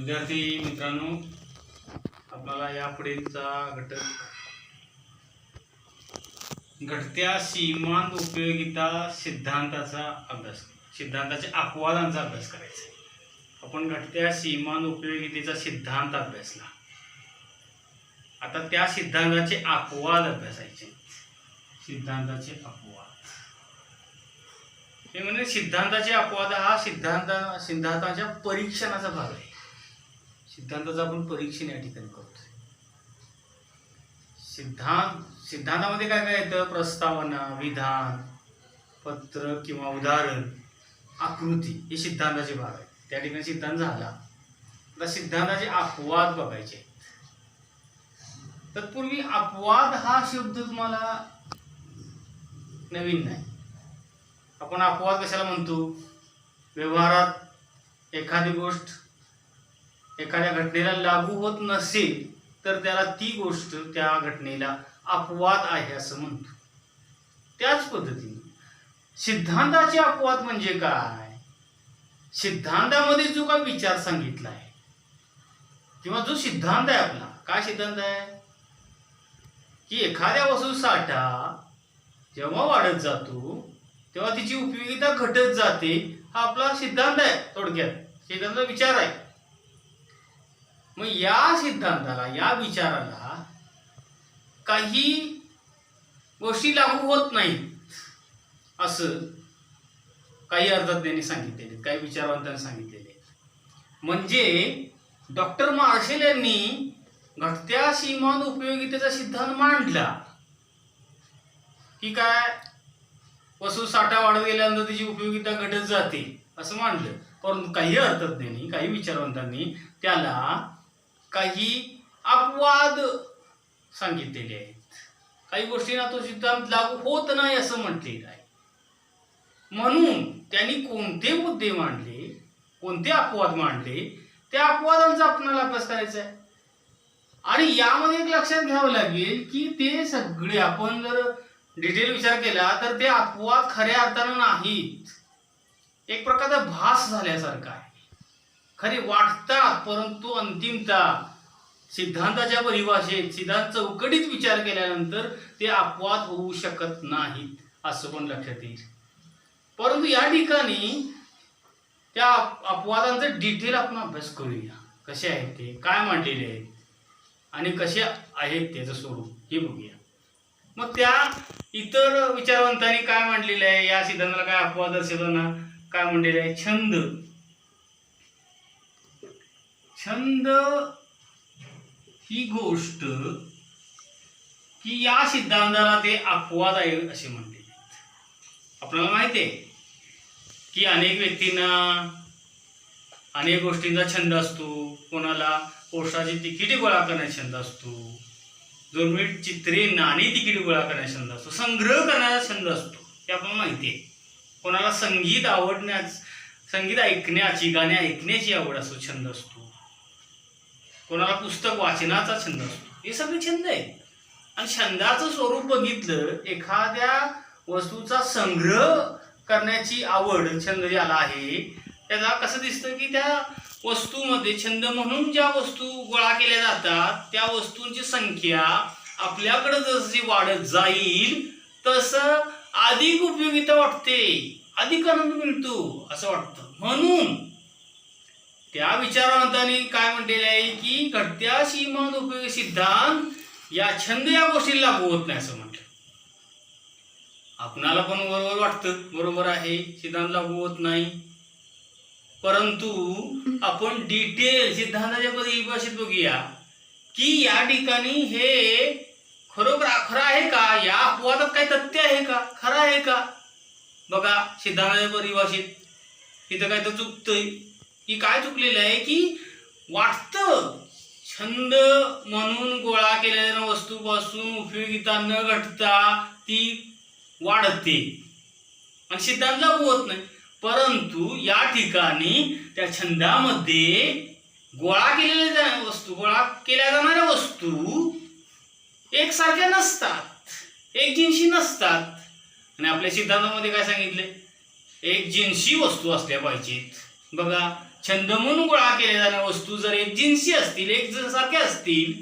विद्यार्थी मित्रांनो, आपल्याला यापुढेचा घटक घटत्या सीमांत उपयोगिता सिद्धांताचा अभ्यास, सिद्धांताच्या अपवादांचा अभ्यास करायचा आहे. आपण घटत्या सीमांत उपयोगितेचा सिद्धांत अभ्यासला. आता त्या सिद्धांताचे अपवाद अभ्यासायचे. सिद्धांताचे अपवाद हे म्हणजे सिद्धांताचे अपवाद हा सिद्धांताच्या परीक्षणाचा भाग आहे. सिद्धांताचं आपण परीक्षण या ठिकाणी करतोय. सिद्धांतामध्ये काय काय येतं? प्रस्तावना, विधान, पत्र किंवा उदाहरण, आकृती हे सिद्धांताचे भाग आहेत. त्या ठिकाणी सिद्धांत झाला. आता सिद्धांताचे अपवाद बघायचे. तत्पूर्वी अपवाद हा शब्द तुम्हाला नवीन नाही. आपण अपवाद कशाला म्हणतो? व्यवहारात एखादी गोष्ट एखाद्या घटनेला लागू होत नसेल तर त्याला ती गोष्ट त्या घटनेला अपवाद आहे असं म्हणतो. त्याच पद्धतीने सिद्धांताचे अपवाद म्हणजे काय? सिद्धांतामध्ये जो काही विचार सांगितला आहे किंवा जो सिद्धांत आहे आपला, काय सिद्धांत आहे की एखाद्या वस्तू साठा जेव्हा वाढत जातो तेव्हा तिची उपयोगिता घटत जाते, हा आपला सिद्धांत आहे. थोडक्यात सिद्धांताचा विचार आहे. मग या सिद्धांताला, या विचाराला काही गोष्टी लागू होत नाहीत असं काही अर्थज्ञांनी सांगितलेले, काही विचारवंतांनी सांगितलेले. म्हणजे डॉक्टर मार्शल यांनी घटत्या सीमांत उपयोगितेचा सिद्धांत मांडला की काय, वस्तू साठा वाढत गेल्यानंतर तिची उपयोगिता घटत जाते असं मांडलं. परंतु काही अर्थज्ञांनी, काही विचारवंतांनी त्याला काही अपवाद सांगितलेले आहेत. काही गोष्टींना तो सिद्धांत लागू होत नाही असं म्हटलेलं आहे. म्हणून त्यांनी कोणते मुद्दे मांडले, कोणते अपवाद मांडले, त्या अपवादांचा आपल्याला अभ्यास करायचा आहे. आणि यामध्ये एक लक्षात घ्यावं लागेल की ते सगळे आपण जर डिटेल विचार केला तर ते अपवाद खऱ्या अर्थानं नाहीत. एक प्रकारचा भास झाल्यासारखा आहे. खरे वाटतात परंतु अंतिमतः सिद्धांताच्या परिभाषेत, सिद्धांत चौकटीत विचार केल्यानंतर ते अपवाद होऊ शकत नाहीत असं पण लक्षात येईल. परंतु या ठिकाणी त्या अपवादांचा डिटेल आपण अभ्यास करूया. कसे आहेत ते, काय मांडलेले आहेत आणि कसे आहेत त्याचं स्वरूप हे बघूया. मग त्या इतर विचारवंतांनी काय मांडलेलं आहे, या सिद्धांताला काय अपवाद दर्शवताना काय मांडलेलं आहे? छंद ही गोष्ट की या सिद्धांताला ते अपवाद आहे असे म्हणलेले आहेत. आपल्याला माहिती आहे की अनेक व्यक्तींना अनेक गोष्टींचा छंद असतो. कोणाला पोस्टाची तिकिटे गोळा करण्याचा छंद असतो, दुर्मिळ चित्रे, नाणी, तिकीट गोळा करण्याचा छंद असतो, संग्रह करण्याचा छंद असतो, हे आपल्याला माहिती आहे. कोणाला संगीत ऐकण्याची, गाणे ऐकण्याची आवड असतो, छंद असतो. कोणाला पुस्तक वाचनाचा छंद असतो. हे सगळे छंद आहेत. आणि छंदाचं स्वरूप बघितलं, एखाद्या वस्तूचा संग्रह करण्याची आवड छंद ज्याला आहे त्याला कसं दिसतं की त्या वस्तूमध्ये छंद म्हणून ज्या वस्तू गोळा केल्या जातात त्या वस्तूंची संख्या आपल्याकडे जशी वाढत जाईल तसं अधिक उपयोगिता वाटते, अधिक आनंद मिळतो असं वाटतं. म्हणून त्या विचारवंतांनी काय म्हटलेलं आहे की घटत्या सीमांत उपयोगी सिद्धांत या छंद या गोष्टीला लागू होत नाही असं म्हटलं. आपणाला पण बरोबर वाटतं, बरोबर आहे, सिद्धांत लागू होत नाही. परंतु आपण डिटेल सिद्धांताच्या परिभाषेत बघूया की या ठिकाणी हे खरोखर खरं आहे का, या अपवादात काही तथ्य आहे का, खरं आहे का. बघा सिद्धांताच्या परिभाषेत इथं काय तर चुकतंय की काय चुकलेलं आहे की वाटतं छंद म्हणून गोळा केलेल्या वस्तूपासून उपयोगिता न घटता ती वाढते आणि सिद्धांत लागू होत नाही. परंतु या ठिकाणी त्या छंदामध्ये गोळा केल्या जाणाऱ्या वस्तू एकसारख्या नसतात, एक जिन्सी नसतात. आणि आपल्या सिद्धांतामध्ये काय सांगितले? एक जिन्सी वस्तू असल्या पाहिजेत. बघा छंद म्हणून गोळा केल्या जाणाऱ्या वस्तू जर एकजिन्सी असतील, एकसारख्या असतील,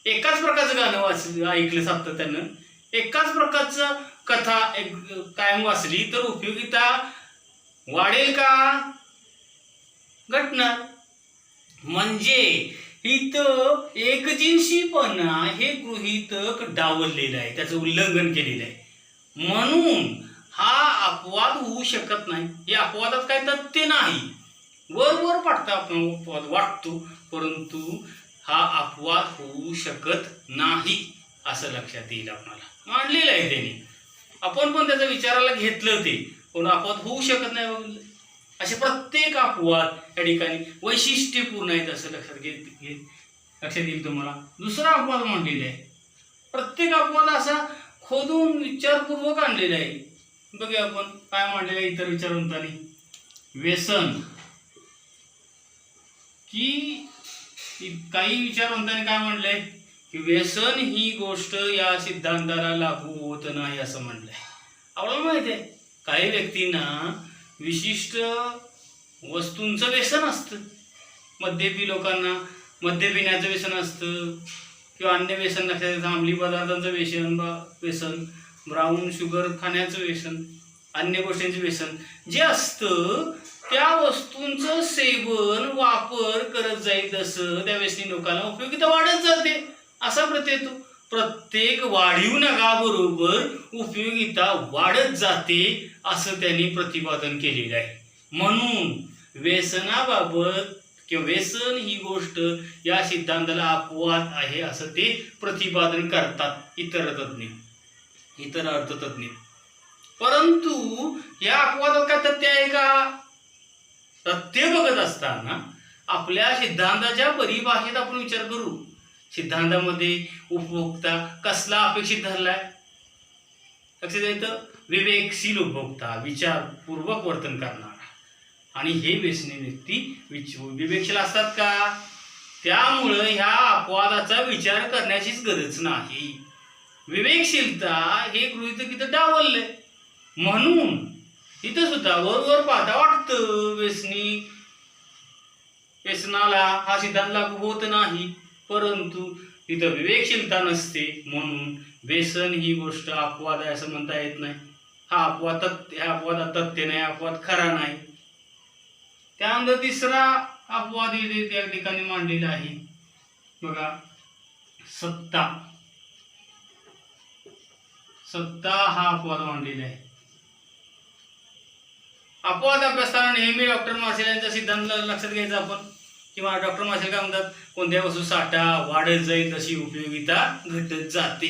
एकाच प्रकारचं गाणं ऐकलं सातत्यानं, एकाच प्रकारचं कथा कायम वाचली तर उपयोगिता वाढेल का, घटणार. म्हणजे इथं एकजिन्सीपणा हे गृहीतक डावललेलं आहे, त्याचं उल्लंघन केलेलं आहे. म्हणून हा अपवाद होऊ शकत नाही. या अपवादात काही तथ्य नाही. वर पाठता आपण अपवाद वाटतो, परंतु हा अपवाद होऊ शकत नाही असं लक्षात येईल. आपल्याला मांडलेलं आहे त्याने, आपण पण त्याचा विचाराला घेतलं ते, पण अपवाद होऊ शकत नाही. असे प्रत्येक अपवाद या ठिकाणी वैशिष्ट्यपूर्ण आहेत असं लक्षात येईल तुम्हाला. दुसरा अपवाद मांडलेला आहे. प्रत्येक अपवाद असा खोदून विचारपूर्वक आणलेला आहे. बघूया आपण काय मांडलेलं आहे इतर विचारवंतांनी. व्यसन, की काही विचारवंतांनी काय म्हणलंय की व्यसन ही गोष्ट या सिद्धांताला लागू होत नाही असं म्हणलंय. आपल्याला माहिती आहे काही व्यक्तींना विशिष्ट वस्तूंचं व्यसन असतं. मद्यपी लोकांना मद्य पिण्याचं व्यसन असतं, किंवा अन्य व्यसन लक्षात, अंमली पदार्थांचं व्यसन, ब्राऊन शुगर खाण्याचं व्यसन, अन्य गोष्टींचं व्यसन जे असतं त्या वस्तूंचं सेवन वापर करत जाईल तसं त्या व्यसनी लोकांना उपयोगिता वाढत जाते असा प्रत्यय येतो. प्रत्येक वाढीव नगाबरोबर उपयोगिता वाढत जाते असं त्यांनी प्रतिपादन केलेलं आहे. म्हणून व्यसनाबाबत किंवा व्यसन ही गोष्ट या सिद्धांताला अपवाद आहे असं ते प्रतिपादन करतात इतर अर्थतज्ञ. परंतु या अपवादात काय तथ्य आहे का? तथ्य बघत असताना आपल्या सिद्धांताच्या परिभाषेत आपण विचार करू. सिद्धांतामध्ये उपभोक्ता कसला अपेक्षित धरलाय? लक्षात येतं, विवेकशील उपभोक्ता, विचारपूर्वक वर्तन करणारा. आणि हे व्यसनी व्यक्ती विवेकशील असतात का? त्यामुळं ह्या अपवादाचा विचार करण्याचीच गरज नाही. विवेकशीलता हे गृहीतक इथं डावललंय. म्हणून इथं सुद्धा वर पाहता वाटतं व्यसनाला हा सिद्धांत लागू होत नाही, परंतु इथं विवेकशीलता नसते. म्हणून व्यसन ही गोष्ट अपवाद आहे असं म्हणता येत नाही. ह्या अपवादात तथ्य नाही, अपवाद खरा नाही. त्यानंतर तिसरा अपवाद त्या ठिकाणी मांडलेला आहे बघा, सत्ता हा अपवाद मांडलेला आहे. अपवाद अभ्यासताना नेहमी डॉक्टर मार्शल यांचा सिद्धांत लक्षात घ्यायचा आपण, किंवा डॉक्टर मार्शल काय म्हणतात, कोणत्या वस्तू साठा वाढत जाईल तशी उपयोगिता घटत जाते.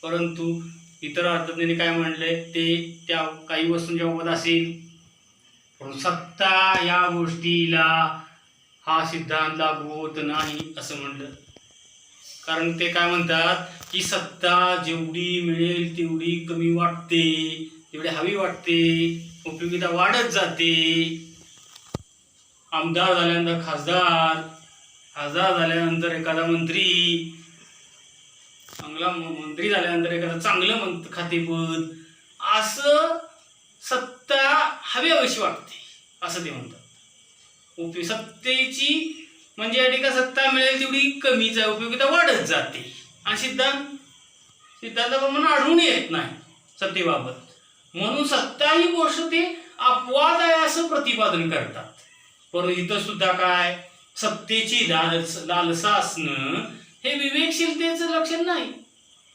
परंतु इतर अर्थज्ञांनी काय म्हणलंय ते त्या काही वस्तूंच्या बाबत असेल, पण सत्ता या गोष्टीला हा सिद्धांत लागू होत नाही असं म्हणलं. कारण ते काय म्हणतात की सत्ता जेवढी मिळेल तेवढी कमी वाटते, तेवढी हवी वाटते, उपयोगिता वाढत जाते. आमदार झाल्यानंतर खासदार झाल्यानंतर एखादा मंत्री, चांगला मंत्री झाल्यानंतर एखादा चांगलं खातेपद, असं सत्ता हवीशी वाटते असं ते म्हणतात. सत्तेची म्हणजे या ठिकाणी सत्ता मिळेल तेवढी कमीच आहे, उपयोगिता वाढत जाते. आणि सिद्धांताप्रमाणे आढळून येत नाही सत्तेबाबत. म्हणून सत्ता ही गोष्ट ते अपवाद आहे असं प्रतिपादन करतात. परंतु इथं सुद्धा काय, सत्तेची लालसा असणं हे विवेकशीलतेचं लक्षण नाही.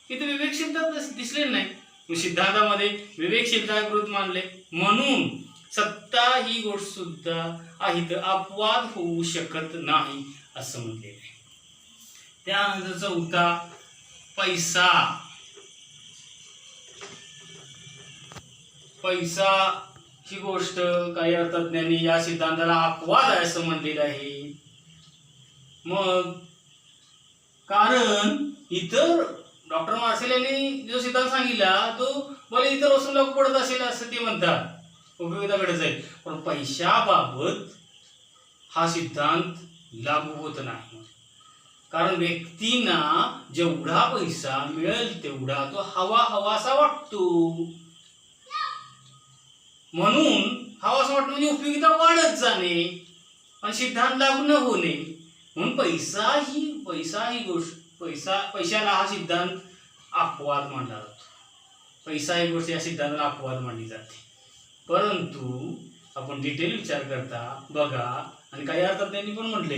इथं विवेकशीलता दिसलेली नाही. सिद्धांतामध्ये विवेकशीलता गृहीत मानले. म्हणून सत्ता ही गोष्ट सुद्धा इथं अपवाद होऊ शकत नाही असं म्हटलेलं आहे. त्यानंतर चौथा, पैसा ही गोष्ट काही अर्थज्ञांनी या सिद्धांताला अपवाद आहे असं म्हणलेलं आहे. मग कारण इतर डॉक्टर मार्शल यांनी जो सिद्धांत सांगितला तो भले इतर वस्तू लागू पडत असेल असं ते म्हणतात, उपयोगिता घडत जाईल, पण पैशाबाबत हा सिद्धांत लागू होत नाही. कारण व्यक्तींना जेवढा पैसा मिळेल तेवढा तो हवासा वाटतो. म्हणून हवा असं वाटतं म्हणजे उपयोगिता वाढत जाणे आणि सिद्धांत लागू न होणे. म्हणून पैसा ही गोष्ट पैशाला हा सिद्धांत अपवाद मानला जातो. पैसा ही गोष्ट या सिद्धांताला अपवाद मानली जाते. परंतु आपण डिटेल विचार करता बघा, आणि काही अर्थात त्यांनी पण म्हटले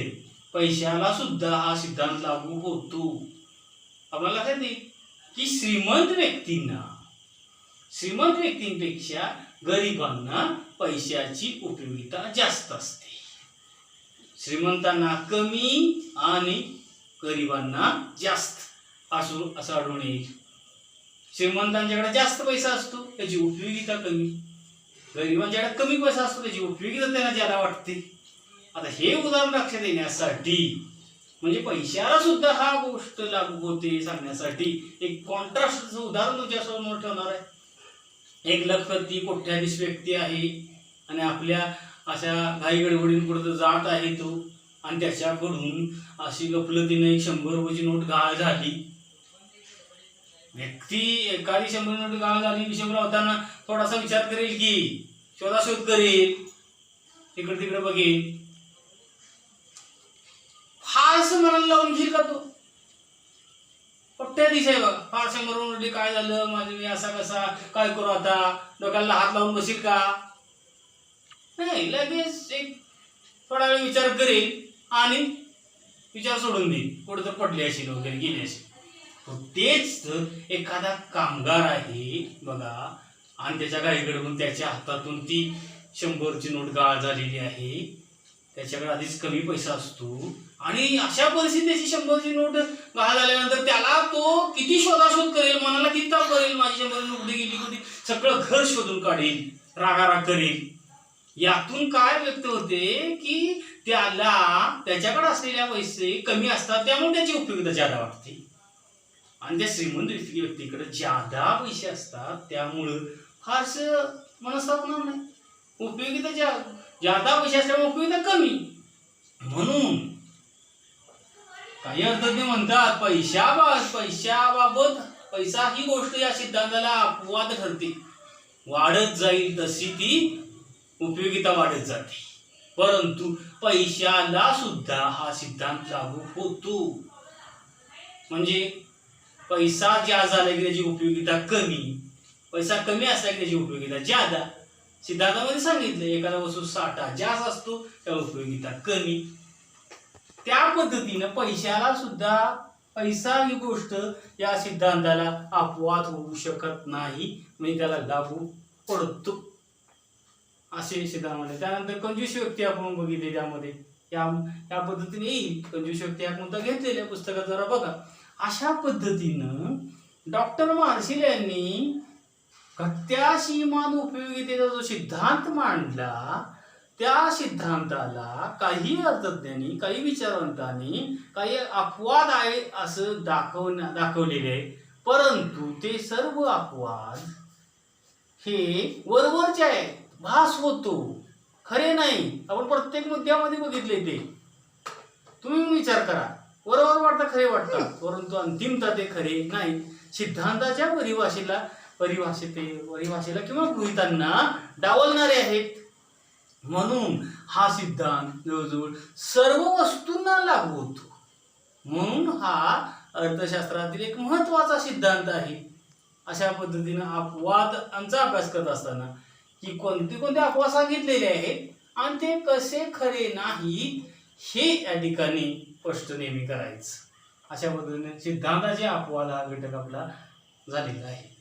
पैशाला सुद्धा हा सिद्धांत लागू होतो. आपल्याला लक्षात येईल की श्रीमंत व्यक्तींपेक्षा गरिबांना पैशाची उपयोगिता जास्त असते. श्रीमंतांना कमी आणि गरिबांना जास्त असं आढळून येईल. श्रीमंतांच्याकडे जास्त पैसा असतो त्याची उपयोगिता कमी, गरिबांच्याकडे कमी पैसा असतो त्याची उपयोगिता त्यांना ज्यादा वाटते. आता हे उदाहरण लक्षात येण्यासाठी म्हणजे पैशाला सुद्धा हा गोष्ट लागू होते सांगण्यासाठी एक कॉन्ट्रास्टचं उदाहरण तुमच्यासमोर ठेवणार आहे. एक लखपती कोट्याधीश व्यक्ती आहे आणि आपल्या अशा घाई गडबडींपुढे जात आहे तो, आणि त्याच्याकडून अशी गफलतीने 100 रुपयाची नोट गहाळ झाली. व्यक्ती एखादी 100 नोट गहाळ झाली हिशोब लावताना थोडासा विचार करेल की शोधाशोध करेल, इकडे तिकडे बघेल, फारसं मनाला लावून घेईल का तो? कोट्याधीश आहे बघा, फार 100 नोटी काय झालं माझं, मी असा कसा काय करू आता, डोक्याला हात लावून बसेल का? नाही, लगेच एक थोडा वेळ विचार करेल आणि विचार सोडून देईल, कुठं तर पडले असेल वगैरे गेले असेल. तेच एखादा कामगार आहे बघा आणि त्याच्या घाईकडून त्याच्या हातातून ती 100ची नोट गहाळ झालेली आहे, त्याच्याकडे आधीच कमी पैसा असतो आणि अशा परिस्थितीत त्याची 100ची नोट गहाळ झाल्यानंतर त्याला तो किती शोधाशोध करेल, मनाला किती ताप करेल, माझी 100 नोट कुठे गेली कुठे, सगळं घर शोधून काढेल, रागाराग करेल. यातून काय व्यक्त होते की त्याला त्याच्याकडे असलेल्या पैसे कमी असतात त्यामुळे त्याची उपयोगिता ज्यादा वाटते, आणि त्या श्रीमंत व्यक्तीकडे ज्यादा पैसे असतात त्यामुळं फारसं मनस्ताप होणार नाही, उपयोगिता ज्यादा पैसे असल्यामुळे उपयोगिता कमी. म्हणून काही अर्थज्ञ म्हणतात पैशाबाबत पैसा ही गोष्ट या सिद्धांताला अपवाद ठरते. वाढत जाईल तशी ती उपयोगिता वाढत जाते, परंतु पैशाला सुद्धा हा सिद्धांत लागू होतो. म्हणजे पैसा जास्त झाला की त्याची उपयोगिता कमी, पैसा कमी असला की त्याची उपयोगिता ज्यादा. सिद्धांतामध्ये सांगितलं एखादा वस्तू साठा जास्त असतो त्या उपयोगिता कमी. त्या पद्धतीनं पैशाला सुद्धा पैसा ही गोष्ट या सिद्धांताला अपवाद होऊ शकत नाही, म्हणजे त्याला लागू पडतो असे सिद्धांत. त्यानंतर कंजूस व्यक्ती आपण बघितले, त्यामध्ये या पद्धतीने येईल. कंजूस व्यक्ती हा मुद्दा घेतलेल्या पुस्तकात जरा बघा. अशा पद्धतीनं डॉक्टर मार्शल यांनी घटत्यासीमान उपयोगितेचा जो सिद्धांत मांडला त्या सिद्धांताला काही अर्थज्ञांनी, काही विचारवंतांनी काही अपवाद आहे असं दाखवलेले आहे, परंतु ते सर्व अपवाद हे वरवरचे आहे, भास होतो, खरे नाही. आपण प्रत्येक मुद्द्यामध्ये बघितले ते. तुम्ही विचार करा, बरोबर वाटतं, खरे वाटतात, परंतु अंतिमता ते खरे नाही. सिद्धांताच्या परिभाषेला किंवा गृहीतांना डावलणारे आहेत. म्हणून हा सिद्धांत जवळजवळ सर्व वस्तूंना लागू होतो. म्हणून हा अर्थशास्त्रातील एक महत्वाचा सिद्धांत आहे. अशा पद्धतीनं अपवादांचा अभ्यास करत असताना की कोणते कोणते अपवाद सांगितलेले आहेत आणि ते कसे खरे नाहीत हे या ठिकाणी स्पष्ट नेहमी करायचं. अशा पद्धतीने सिद्धांताचे अपवाद हा घटक आपला झालेला आहे.